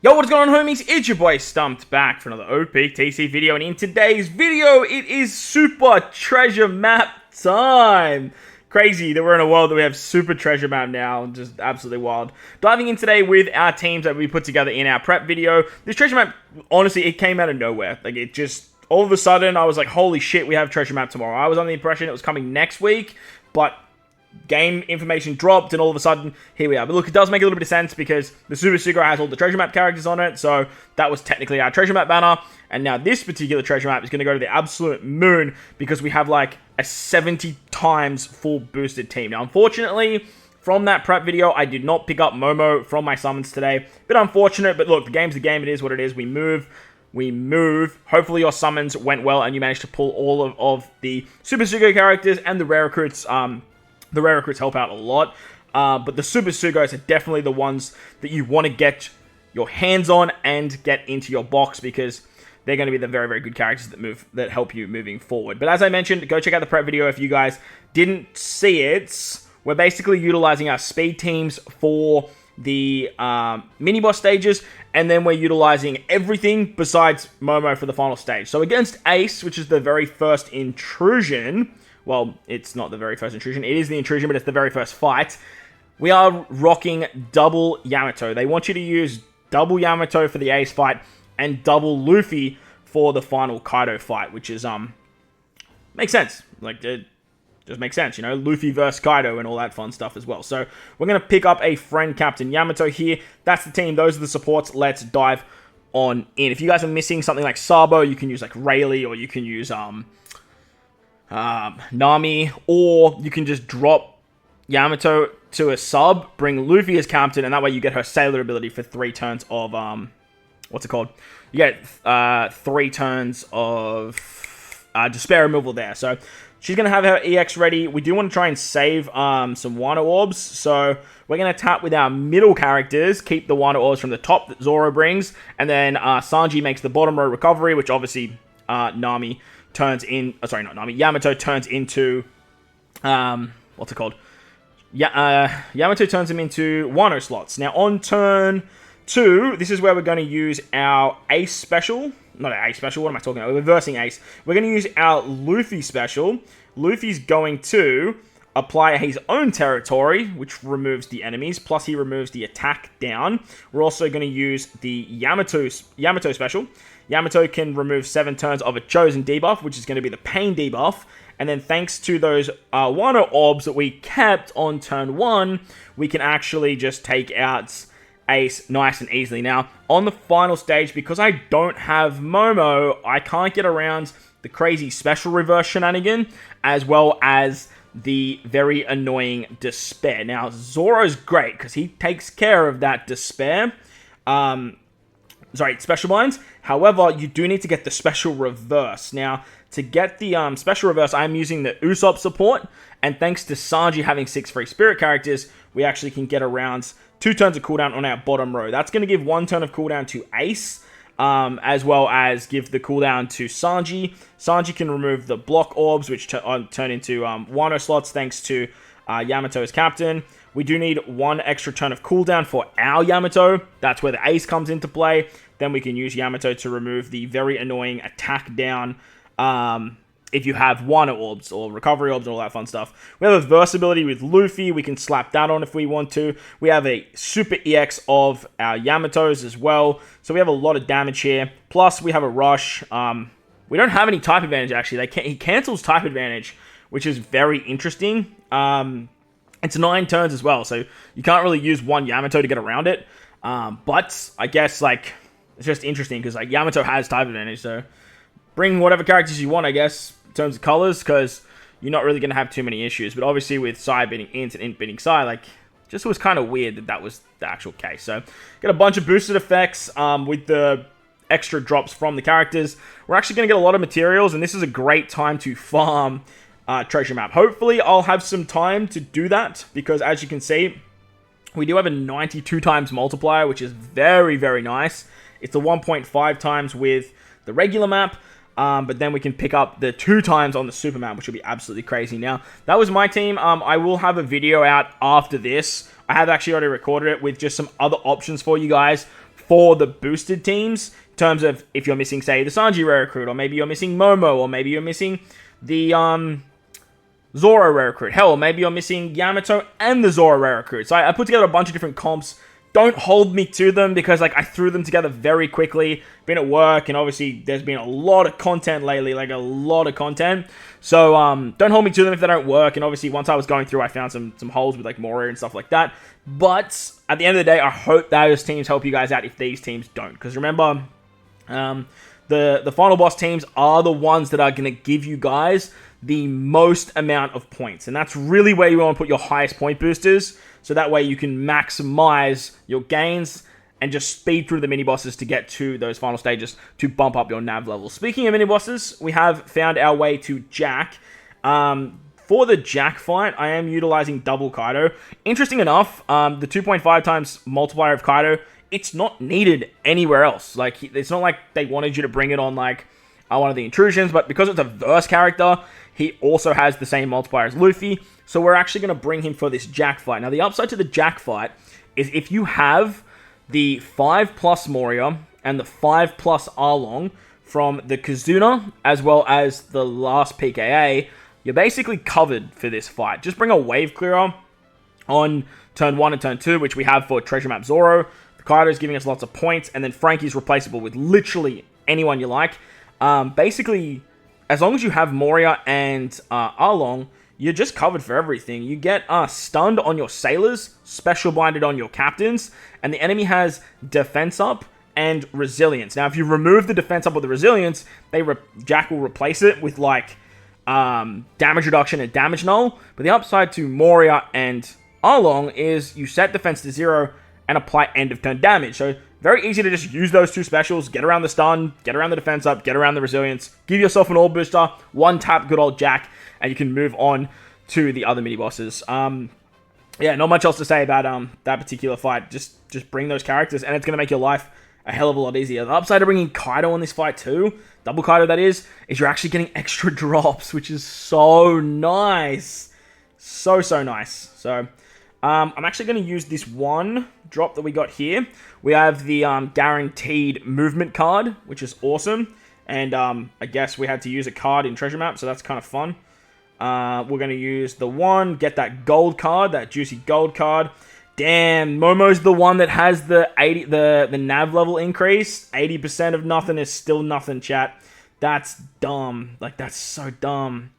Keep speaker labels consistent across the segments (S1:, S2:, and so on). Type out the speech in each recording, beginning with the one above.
S1: Yo, what's going on, homies? It's your boy Stumped back for another OPTC video, and in today's video, it is Super Treasure Map time. Crazy that we're in a world that we have Super Treasure Map now, just absolutely wild. Diving in today with our teams that we put together in our prep video. This Treasure Map, honestly, it came out of nowhere. Like, it just, all of a sudden, I was like, holy shit, we have Treasure Map tomorrow. I was under the impression it was coming next week, but game information dropped, and all of a sudden, here we are. But look, it does make a little bit of sense because the Super Sugro has all the Treasure Map characters on it, so that was technically our Treasure Map banner. And now this particular Treasure Map is going to go to the absolute moon because we have like a 70 times full boosted team. Now, unfortunately, from that prep video, I did not pick up Momo from my summons today. Bit unfortunate, but look, the game's the game. It is what it is. We move. Hopefully your summons went well and you managed to pull all of the Super Sugro characters and the rare recruits. The rare recruits help out a lot, but the Super Sugos are definitely the ones that you want to get your hands on and get into your box because they're going to be the very, very good characters that help you moving forward. But as I mentioned, go check out the prep video if you guys didn't see it. We're basically utilizing our speed teams for the mini-boss stages, and then we're utilizing everything besides Momo for the final stage. So against Ace, which is the very first intrusion, well, it's not the very first intrusion. It is the intrusion, but it's the very first fight. We are rocking double Yamato. They want you to use double Yamato for the Ace fight and double Luffy for the final Kaido fight, which is, makes sense. Like, it just makes sense, you know? Luffy versus Kaido and all that fun stuff as well. So, we're going to pick up a friend Captain Yamato here. That's the team. Those are the supports. Let's dive on in. If you guys are missing something like Sabo, you can use, like, Rayleigh, or you can use, Nami, or you can just drop Yamato to a sub, bring Luffy as captain, and that way you get her sailor ability for 3 turns of, what's it called? You get 3 turns of despair removal there. So she's going to have her EX ready. We do want to try and save some Wano Orbs, so we're going to tap with our middle characters, keep the Wano Orbs from the top that Zoro brings, and then Sanji makes the bottom row recovery, which obviously Nami turns in, sorry, not Nami, Yamato turns into, what's it called? Yamato turns him into Wano slots. Now, on turn 2, this is where we're going to use our Ace special. Not our Ace special, what am I talking about? We're reversing Ace. We're going to use our Luffy special. Luffy's going to apply his own territory, which removes the enemies, plus he removes the attack down. We're also going to use the Yamato special. Yamato can remove 7 turns of a chosen debuff, which is going to be the pain debuff. And then thanks to those Wano Orbs that we kept on turn 1, we can actually just take out Ace nice and easily. Now, on the final stage, because I don't have Momo, I can't get around the crazy special reverse shenanigan, as well as the very annoying despair. Now, Zoro's great, because he takes care of that despair. Special binds. However, you do need to get the special reverse. Now, to get the special reverse, I'm using the Usopp support, and thanks to Sanji having 6 free spirit characters, we actually can get around 2 turns of cooldown on our bottom row. That's going to give 1 turn of cooldown to Ace, as well as give the cooldown to Sanji. Sanji can remove the block orbs, which turn into Wano slots, thanks to Yamato as captain. We do need 1 extra turn of cooldown for our Yamato. That's where the Ace comes into play. Then we can use Yamato to remove the very annoying attack down if you have Wano Orbs or Recovery Orbs and all that fun stuff. We have a versatility with Luffy. We can slap that on if we want to. We have a super EX of our Yamatos as well. So we have a lot of damage here. Plus, we have a rush. We don't have any type advantage, actually. He cancels type advantage, which is very interesting. It's 9 turns as well, so you can't really use 1 Yamato to get around it. But I guess, like, it's just interesting because, like, Yamato has type advantage, so bring whatever characters you want, I guess, in terms of colors, because you're not really going to have too many issues. But obviously with Psy beating Int and Int beating Psy, like, just was kind of weird that was the actual case. So, got a bunch of boosted effects with the extra drops from the characters. We're actually going to get a lot of materials, and this is a great time to farm Treasure Map. Hopefully, I'll have some time to do that, because as you can see, we do have a 92 times multiplier, which is very, very nice. It's a 1.5 times with the regular map, but then we can pick up the 2 times on the super map, which will be absolutely crazy. Now, that was my team. I will have a video out after this. I have actually already recorded it with just some other options for you guys for the boosted teams, in terms of if you're missing, say, the Sanji rare recruit, or maybe you're missing Momo, or maybe you're missing the Zoro rare recruit. Hell, maybe you're missing Yamato and the Zoro rare recruit. So I put together a bunch of different comps. Don't hold me to them because like I threw them together very quickly. Been at work, and obviously there's been a lot of content lately, like a lot of content. So don't hold me to them if they don't work. And obviously once I was going through, I found some holes with like Moria and stuff like that. But at the end of the day, I hope those teams help you guys out if these teams don't. Because remember, the final boss teams are the ones that are going to give you guys the most amount of points. And that's really where you want to put your highest point boosters. So that way you can maximize your gains and just speed through the mini-bosses to get to those final stages to bump up your nav level. Speaking of mini-bosses, we have found our way to Jack. For the Jack fight, I am utilizing double Kaido. Interesting enough, the 2.5 times multiplier of Kaido, it's not needed anywhere else. Like, it's not like they wanted you to bring it on, like, one of the intrusions, but because it's a verse character, he also has the same multiplier as Luffy, so we're actually going to bring him for this Jack fight. Now, the upside to the Jack fight is if you have the 5+ Moria and the 5+ Arlong from the Kazuna, as well as the last PKA, you're basically covered for this fight. Just bring a wave clearer on turn 1 and turn 2, which we have for Treasure Map Zoro. The Kaido is giving us lots of points, and then Frankie's replaceable with literally anyone you like. Basically, as long as you have Moria and Arlong, you're just covered for everything. You get stunned on your sailors, special binded on your captains, and the enemy has defense up and resilience. Now, if you remove the defense up with the resilience, Jack will replace it with like damage reduction and damage null. But the upside to Moria and Arlong is you set defense to 0 and apply end of turn damage. So very easy to just use those two specials, get around the stun, get around the defense up, get around the resilience, give yourself an all booster, one tap, good old Jack, and you can move on to the other mini bosses. Yeah, not much else to say about that particular fight. Just bring those characters, and it's going to make your life a hell of a lot easier. The upside of bringing Kaido on this fight too, double Kaido that is you're actually getting extra drops, which is so nice. So nice. So, I'm actually going to use this one drop that we got here. We have the guaranteed movement card, which is awesome. And I guess we had to use a card in Treasure Map, so that's kind of fun. We're going to use the one, get that gold card, that juicy gold card. Damn, Momo's the one that has the nav level increase. 80% of nothing is still nothing, chat. That's dumb. Like, that's so dumb.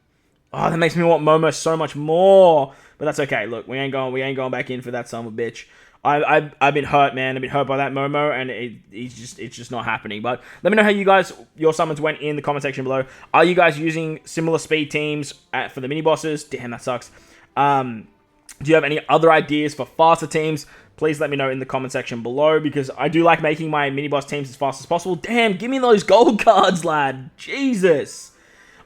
S1: Oh, that makes me want Momo so much more. But that's okay. Look, we ain't going back in for that son of a bitch. I've been hurt, man. I've been hurt by that Momo, and it's just not happening. But let me know how your summons went in the comment section below. Are you guys using similar speed teams for the mini bosses? Damn, that sucks. Do you have any other ideas for faster teams? Please let me know in the comment section below, because I do like making my mini boss teams as fast as possible. Damn, give me those gold cards, lad. Jesus.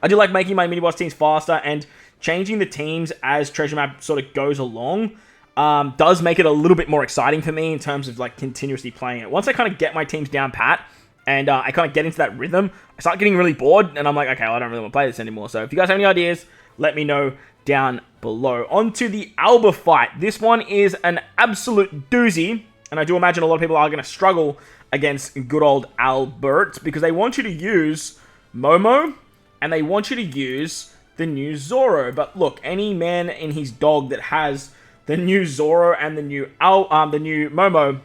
S1: I do like making my mini boss teams faster, and changing the teams as Treasure Map sort of goes along does make it a little bit more exciting for me in terms of like continuously playing it. Once I kind of get my teams down pat and I kind of get into that rhythm, I start getting really bored, and I'm like, okay, well, I don't really want to play this anymore. So if you guys have any ideas, let me know down below. On to the Alba fight. This one is an absolute doozy, and I do imagine a lot of people are going to struggle against good old Albert, because they want you to use Momo, and they want you to use the new Zoro. But look, any man in his dog that has the new Zoro and the new Momo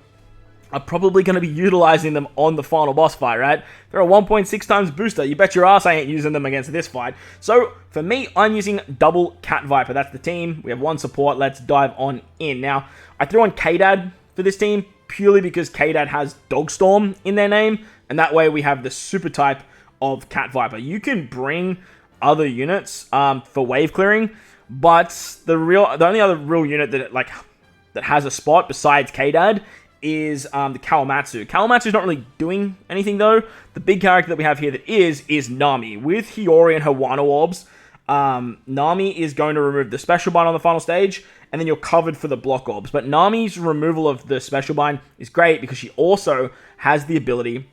S1: are probably going to be utilizing them on the final boss fight, right? They're a 1.6 times booster. You bet your ass I ain't using them against this fight. So, for me, I'm using double Cat Viper. That's the team. We have one support. Let's dive on in. Now, I threw on K-Dad for this team purely because K-Dad has Dogstorm in their name, and that way we have the super type of Cat Viper. You can bring other units for wave clearing, but the only other real unit that has a spot besides K-Dad is the Kawamatsu. Kawamatsu's not really doing anything though. The big character that we have here that is Nami. With Hiyori and her Wano Orbs, Nami is going to remove the special bind on the final stage, and then you're covered for the block orbs. But Nami's removal of the special bind is great because she also has the ability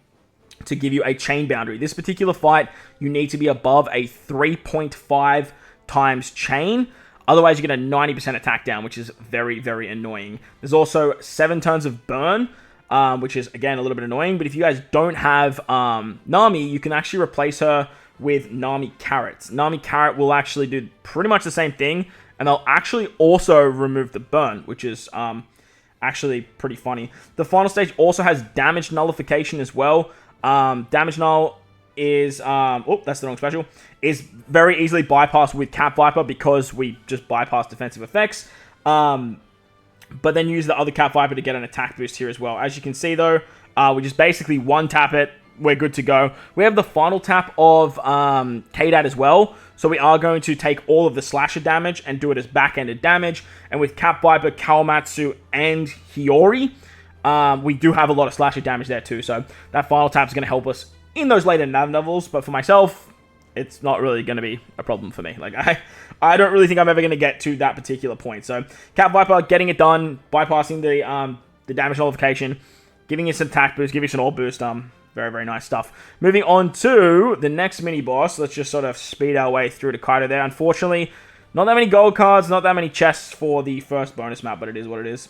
S1: to give you a chain boundary. This particular fight, you need to be above a 3.5 times chain. Otherwise, you get a 90% attack down, which is very, very annoying. There's also 7 turns of burn. which is, again, a little bit annoying. But if you guys don't have Nami, you can actually replace her with Nami Carrot. Nami Carrot will actually do pretty much the same thing, and they'll actually also remove the burn, which is actually pretty funny. The final stage also has damage nullification as well. Damage null is, that's the wrong special, is very easily bypassed with Cat Viper because we just bypass defensive effects. But then use the other Cat Viper to get an attack boost here as well. As you can see though, we just basically one tap it, we're good to go. We have the final tap of K-Dat as well, so we are going to take all of the slasher damage and do it as back-ended damage. And with Cat Viper, Kawamatsu, and Hiyori, we do have a lot of slasher damage there too, so that final tap is going to help us in those later nav levels. But for myself, it's not really going to be a problem for me. Like, I don't really think I'm ever going to get to that particular point. So Cat Viper getting it done, bypassing the damage nullification, giving us an attack boost, giving us an ult boost. Very, very nice stuff. Moving on to the next mini-boss. Let's just sort of speed our way through to Kaido there. Unfortunately, not that many gold cards, not that many chests for the first bonus map, but it is what it is.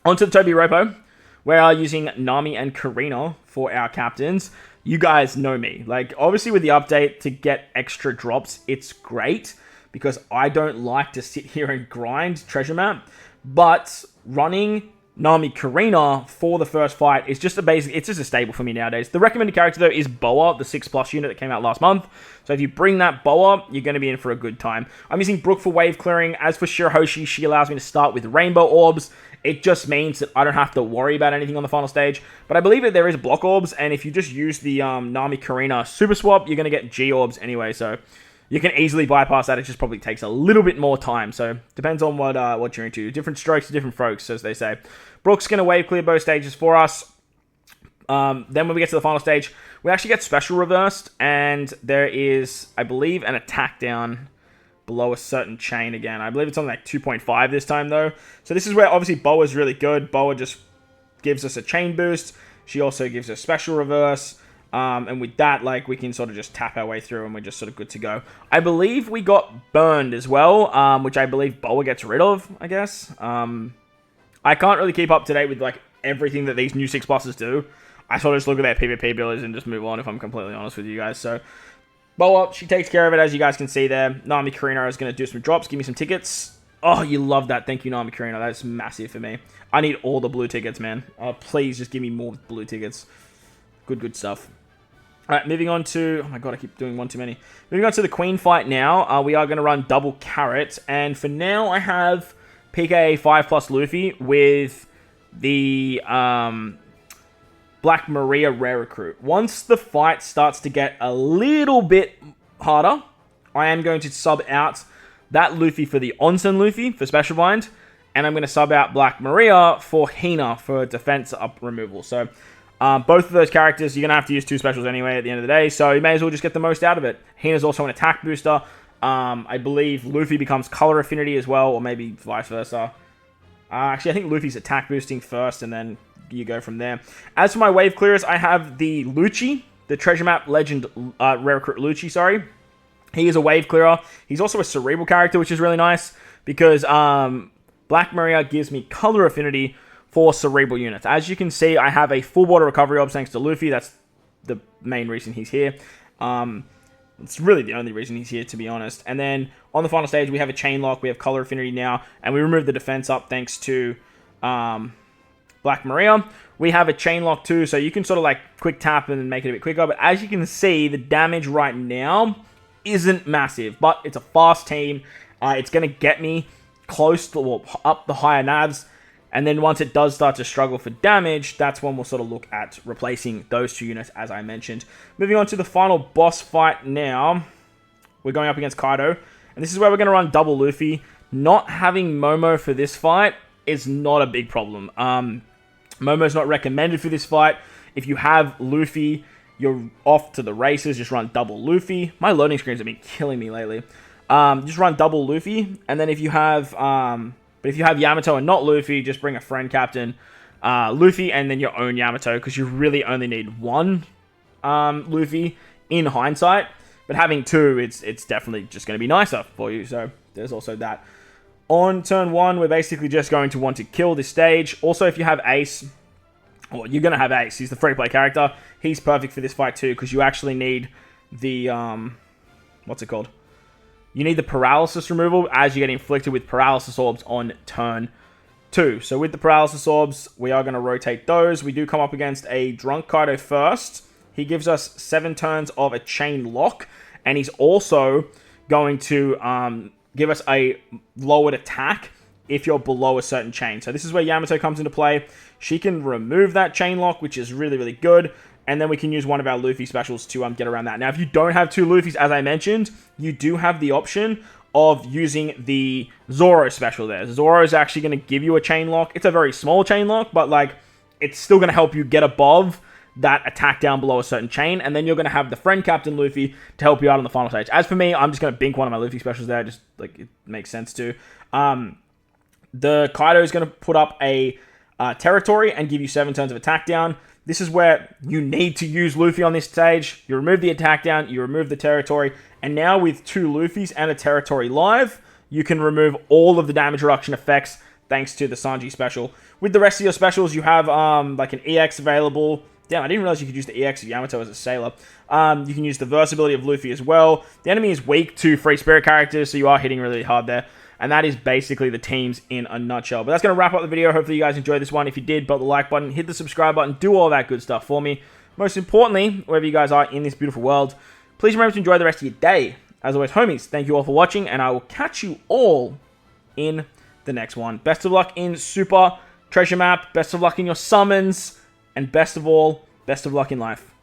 S1: On to the Tobi Roppo. We are using Nami and Karina for our captains. You guys know me. Like, obviously with the update to get extra drops, it's great, because I don't like to sit here and grind treasure map. But running Nami Karina for the first fight is just it's just a staple for me nowadays. The recommended character though is Boa, the 6+ unit that came out last month. So if you bring that Boa, you're going to be in for a good time. I'm using Brook for wave clearing. As for Shirahoshi, she allows me to start with rainbow orbs. It just means that I don't have to worry about anything on the final stage. But I believe that there is block orbs, and if you just use the Nami Karina super swap, you're going to get G orbs anyway. So you can easily bypass that. It just probably takes a little bit more time. So depends on what you're into. Different strokes to different folks, as they say. Brook's going to wave clear both stages for us. Then when we get to the final stage, we actually get special reversed, and there is, I believe, an attack down below a certain chain again. I believe it's on like 2.5 this time though. So this is where obviously Boa is really good. Boa just gives us a chain boost. She also gives us special reverse. And with that, like, we can sort of just tap our way through and we're just sort of good to go. I believe we got burned as well, which I believe Boa gets rid of, I guess. I can't really keep up to date with like everything that these new 6+ers do. I sort of just look at their PvP abilities and just move on, if I'm completely honest with you guys. So Boa, she takes care of it, as you guys can see there. Nami Karina is going to do some drops, give me some tickets. Oh, you love that. Thank you, Nami Karina. That's massive for me. I need all the blue tickets, man. Please just give me more blue tickets. Good stuff. Alright, moving on to... Oh my god, I keep doing one too many. Moving on to the Queen fight now. We are going to run double Carrot. And for now, I have PKA 5+ Luffy with the Black Maria Rare Recruit. Once the fight starts to get a little bit harder, I am going to sub out that Luffy for the Onsen Luffy for Special Bind. And I'm going to sub out Black Maria for Hina for defense up removal. So both of those characters, you're going to have to use 2 specials anyway at the end of the day. So you may as well just get the most out of it. Hina's also an attack booster. I believe Luffy becomes color affinity as well, or maybe vice versa. Actually, I think Luffy's attack boosting first, and then you go from there. As for my wave clearers, I have the Lucci, the Treasure Map Legend Rare Recruit Lucci, sorry. He is a wave clearer. He's also a cerebral character, which is really nice, because Black Maria gives me color affinity for cerebral units. As you can see, I have a full water recovery orb thanks to Luffy. That's the main reason he's here. It's really the only reason he's here, to be honest. And then on the final stage, we have a chain lock. We have color affinity now, and we remove the defense up thanks to Black Maria. We have a chain lock too, so you can sort of like quick tap and make it a bit quicker. But as you can see, the damage right now isn't massive, but it's a fast team. It's going to get me close to, well, up the higher navs. And then once it does start to struggle for damage, that's when we'll sort of look at replacing those 2 units, as I mentioned. Moving on to the final boss fight now. We're going up against Kaido. And this is where we're going to run double Luffy. Not having Momo for this fight is not a big problem. Momo's not recommended for this fight. If you have Luffy, you're off to the races. Just run double Luffy. My loading screens have been killing me lately. Just run double Luffy. And then if you have... But if you have Yamato and not Luffy, just bring a friend captain, Luffy, and then your own Yamato, because you really only need 1 Luffy in hindsight. But having 2, it's definitely just going to be nicer for you. So there's also that. On turn 1, we're basically just going to want to kill this stage. Also, if you have Ace, Well, you're going to have Ace. He's the free-to-play character. He's perfect for this fight too, because you actually need the, what's it called? You need the paralysis removal as you get inflicted with paralysis orbs on turn 2. So with the paralysis orbs, we are going to rotate those. We do come up against a drunk Kaido first. He gives us 7 turns of a chain lock, and he's also going to give us a lowered attack if you're below a certain chain. So this is where Yamato comes into play. She can remove that chain lock, which is really, really good. And then we can use one of our Luffy specials to get around that. Now, if you don't have 2 Luffys, as I mentioned, you do have the option of using the Zoro special there. Zoro is actually going to give you a chain lock. It's a very small chain lock, but like it's still going to help you get above that attack down below a certain chain. And then you're going to have the friend Captain Luffy to help you out on the final stage. As for me, I'm just going to bink one of my Luffy specials there. Just like it makes sense to. The Kaido is going to put up a territory and give you 7 turns of attack down. This is where you need to use Luffy on this stage. You remove the attack down, you remove the territory, and now with 2 Luffys and a territory live, you can remove all of the damage reduction effects thanks to the Sanji special. With the rest of your specials, you have like an EX available. Damn, I didn't realize you could use the EX of Yamato as a sailor. You can use the versatility of Luffy as well. The enemy is weak to free spirit characters, so you are hitting really hard there. And that is basically the teams in a nutshell. But that's going to wrap up the video. Hopefully you guys enjoyed this one. If you did, belt the like button, hit the subscribe button, do all that good stuff for me. Most importantly, wherever you guys are in this beautiful world, please remember to enjoy the rest of your day. As always, homies, thank you all for watching, and I will catch you all in the next one. Best of luck in Super Treasure Map, best of luck in your summons, and best of all, best of luck in life.